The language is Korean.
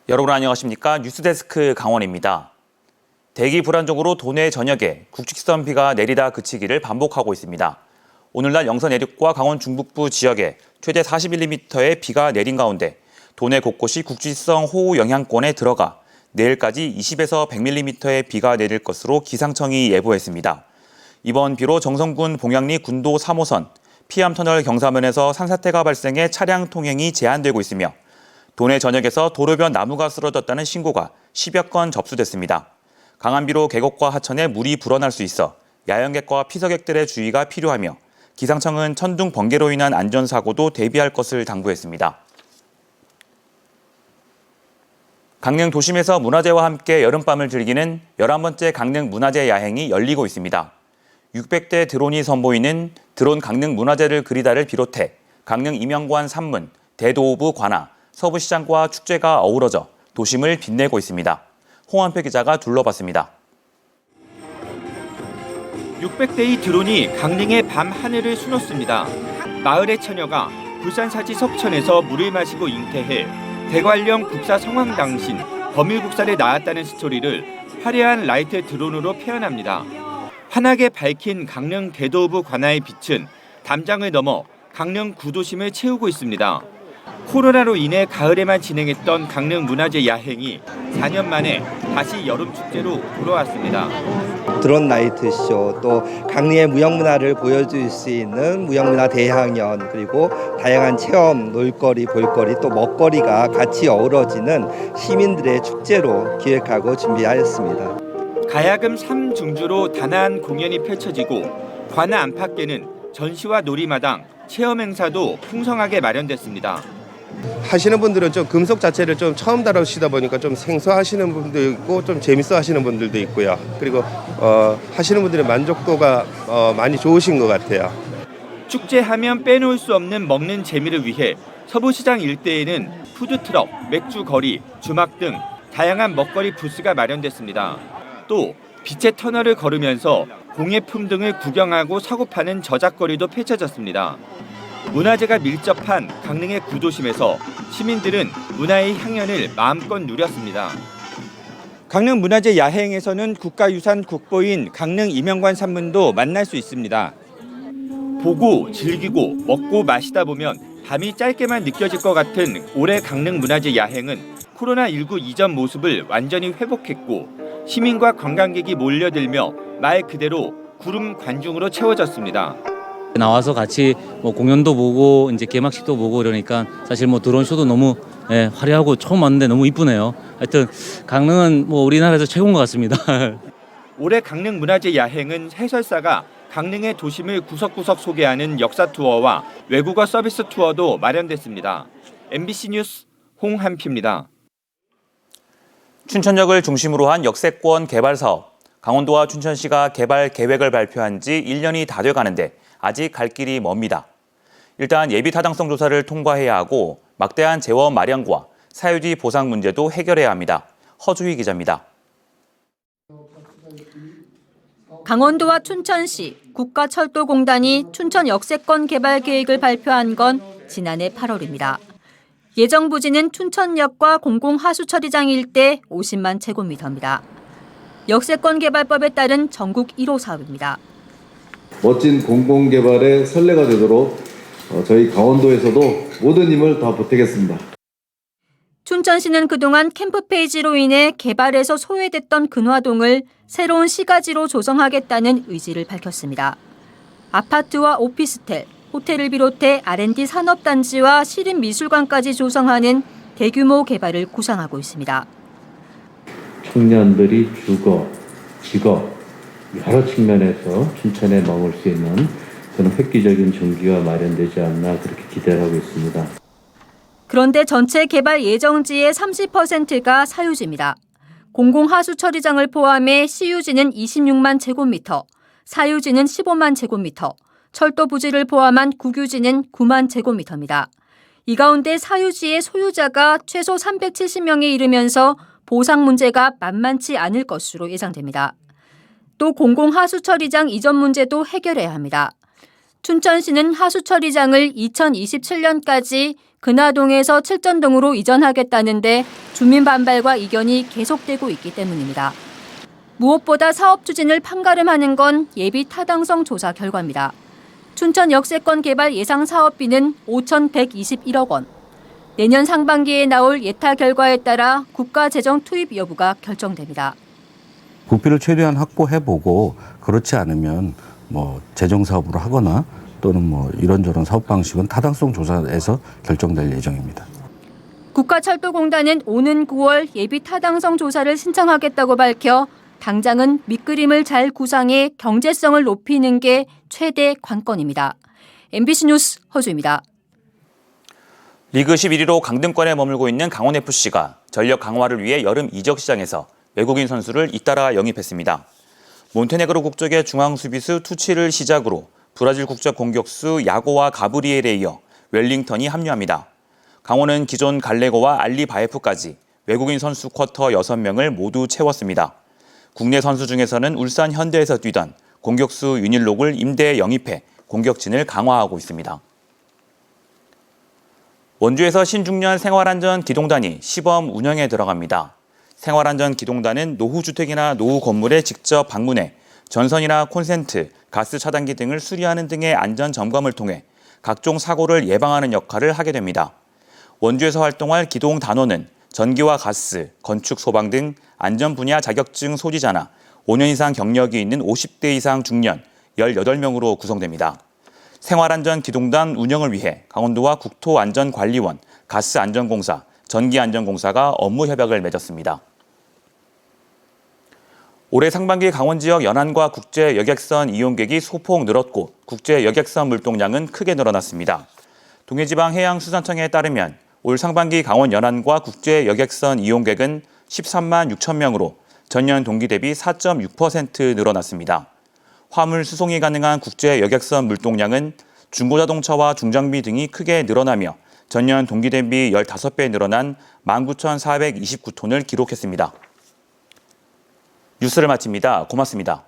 여러분 안녕하십니까? 뉴스데스크 강원입니다. 대기 불안정으로 도내 전역에 국직선 비가 내리다 그치기를 반복하고 있습니다. 오늘날 영서 내륙과 강원 중북부 지역에 최대 40mm의 비가 내린 가운데 도내 곳곳이 국지성 호우 영향권에 들어가 내일까지 20에서 100mm의 비가 내릴 것으로 기상청이 예보했습니다. 이번 비로 정선군 봉양리 군도 3호선, 피암터널 경사면에서 산사태가 발생해 차량 통행이 제한되고 있으며 도내 전역에서 도로변 나무가 쓰러졌다는 신고가 10여 건 접수됐습니다. 강한 비로 계곡과 하천에 물이 불어날 수 있어 야영객과 피서객들의 주의가 필요하며 기상청은 천둥 번개로 인한 안전사고도 대비할 것을 당부했습니다. 강릉 도심에서 문화제와 함께 여름밤을 즐기는 11번째 강릉 문화제 야행이 열리고 있습니다. 600대 드론이 선보이는 드론 강릉 문화제를 그리다를 비롯해 강릉 이명관 산문, 대도읍 관아, 서부시장과 축제가 어우러져 도심을 빛내고 있습니다. 홍한표 기자가 둘러봤습니다. 600대의 드론이 강릉의 밤 하늘을 수놓습니다. 마을의 처녀가 불산사지 석천에서 물을 마시고 잉태해 대관령 국사 성황당신 범일국사를 낳았다는 스토리를 화려한 라이트 드론으로 표현합니다. 환하게 밝힌 강릉 대도읍 관아의 빛은 담장을 넘어 강릉 구도심을 채우고 있습니다. 코로나로 인해 가을에만 진행했던 강릉 문화제 야행이 4년 만에 다시 여름 축제로 돌아왔습니다. 드론 나이트 쇼, 또 강릉의 무형문화를 보여줄 수 있는 무형문화 대향연, 그리고 다양한 체험, 놀거리, 볼거리, 또 먹거리가 같이 어우러지는 시민들의 축제로 기획하고 준비하였습니다. 가야금 3중주로 단아한 공연이 펼쳐지고 관아 안팎에는 전시와 놀이마당, 체험 행사도 풍성하게 마련됐습니다. 하시는 분들은 좀 금속 자체를 좀 처음 다루시다 보니까 좀 생소하시는 분도 있고 좀 재밌어 하시는 분들도 있고요. 그리고 하시는 분들의 만족도가 많이 좋으신 것 같아요. 축제하면 빼놓을 수 없는 먹는 재미를 위해 서부시장 일대에는 푸드트럭, 맥주거리, 주막 등 다양한 먹거리 부스가 마련됐습니다. 또 빛의 터널을 걸으면서 공예품 등을 구경하고 사고 파는 저작거리도 펼쳐졌습니다. 문화재가 밀접한 강릉의 구도심에서 시민들은 문화의 향연을 마음껏 누렸습니다. 강릉 문화재 야행에서는 국가유산 국보인 강릉 이명관 산문도 만날 수 있습니다. 보고 즐기고 먹고 마시다 보면 밤이 짧게만 느껴질 것 같은 올해 강릉 문화재 야행은 코로나19 이전 모습을 완전히 회복했고 시민과 관광객이 몰려들며 말 그대로 구름 관중으로 채워졌습니다. 나와서 같이 공연도 보고 이제 개막식도 보고 이러니까 사실 드론 쇼도 너무 화려하고 처음 왔는데 너무 이쁘네요. 하여튼 강릉은 우리나라에서 최고인 것 같습니다. 올해 강릉 문화재 야행은 해설사가 강릉의 도심을 구석구석 소개하는 역사 투어와 외국어 서비스 투어도 마련됐습니다. MBC 뉴스 홍한표입니다. 춘천역을 중심으로 한 역세권 개발 사업. 강원도와 춘천시가 개발 계획을 발표한 지 1년이 다 돼가는데 아직 갈 길이 멉니다. 일단 예비 타당성 조사를 통과해야 하고 막대한 재원 마련과 사유지 보상 문제도 해결해야 합니다. 허주희 기자입니다. 강원도와 춘천시, 국가철도공단이 춘천 역세권 개발 계획을 발표한 건 지난해 8월입니다. 예정 부지는 춘천역과 공공하수처리장 일대 50만 제곱미터입니다. 역세권 개발법에 따른 전국 1호 사업입니다. 멋진 공공개발의 선례가 되도록 저희 강원도에서도 모든 힘을 다 보태겠습니다. 춘천시는 그동안 캠프페이지로 인해 개발에서 소외됐던 근화동을 새로운 시가지로 조성하겠다는 의지를 밝혔습니다. 아파트와 오피스텔, 호텔을 비롯해 R&D 산업단지와 시립미술관까지 조성하는 대규모 개발을 구상하고 있습니다. 청년들이 주거, 직업, 여러 측면에서 춘천에 머물 수 있는 그런 획기적인 전기가 마련되지 않나 그렇게 기대를 하고 있습니다. 그런데 전체 개발 예정지의 30%가 사유지입니다. 공공하수처리장을 포함해 시유지는 26만 제곱미터, 사유지는 15만 제곱미터, 철도 부지를 포함한 국유지는 9만 제곱미터입니다. 이 가운데 사유지의 소유자가 최소 370명에 이르면서 보상 문제가 만만치 않을 것으로 예상됩니다. 또 공공하수처리장 이전 문제도 해결해야 합니다. 춘천시는 하수처리장을 2027년까지 근하동에서 칠전동으로 이전하겠다는데 주민 반발과 이견이 계속되고 있기 때문입니다. 무엇보다 사업 추진을 판가름하는 건 예비 타당성 조사 결과입니다. 춘천 역세권 개발 예상 사업비는 5,121억 원. 내년 상반기에 나올 예타 결과에 따라 국가 재정 투입 여부가 결정됩니다. 국비를 최대한 확보해보고 그렇지 않으면 재정 사업으로 하거나 또는 이런저런 사업 방식은 타당성 조사에서 결정될 예정입니다. 국가철도공단은 오는 9월 예비 타당성 조사를 신청하겠다고 밝혀 당장은 밑그림을 잘 구상해 경제성을 높이는 게 최대 관건입니다. MBC 뉴스 허수입니다. 리그 11위로 강등권에 머물고 있는 강원FC가 전력 강화를 위해 여름 이적 시장에서 외국인 선수를 잇따라 영입했습니다. 몬테네그로 국적의 중앙 수비수 투치를 시작으로 브라질 국적 공격수 야고와 가브리엘에 이어 웰링턴이 합류합니다. 강원은 기존 갈레고와 알리바에프까지 외국인 선수 쿼터 6명을 모두 채웠습니다. 국내 선수 중에서는 울산 현대에서 뛰던 공격수 윤일록을 임대에 영입해 공격진을 강화하고 있습니다. 원주에서 신중년 생활안전 기동단이 시범 운영에 들어갑니다. 생활안전 기동단은 노후주택이나 노후 건물에 직접 방문해 전선이나 콘센트, 가스 차단기 등을 수리하는 등의 안전 점검을 통해 각종 사고를 예방하는 역할을 하게 됩니다. 원주에서 활동할 기동단원은 전기와 가스, 건축 소방 등 안전 분야 자격증 소지자나 5년 이상 경력이 있는 50대 이상 중년 18명으로 구성됩니다. 생활안전 기동단 운영을 위해 강원도와 국토안전관리원, 가스안전공사, 전기안전공사가 업무 협약을 맺었습니다. 올해 상반기 강원 지역 연안과 국제 여객선 이용객이 소폭 늘었고 국제 여객선 물동량은 크게 늘어났습니다. 동해지방해양수산청에 따르면 올 상반기 강원 연안과 국제 여객선 이용객은 13만 6천 명으로 전년 동기 대비 4.6% 늘어났습니다. 화물 수송이 가능한 국제 여객선 물동량은 중고자동차와 중장비 등이 크게 늘어나며 전년 동기 대비 15배 늘어난 19,429톤을 기록했습니다. 뉴스를 마칩니다. 고맙습니다.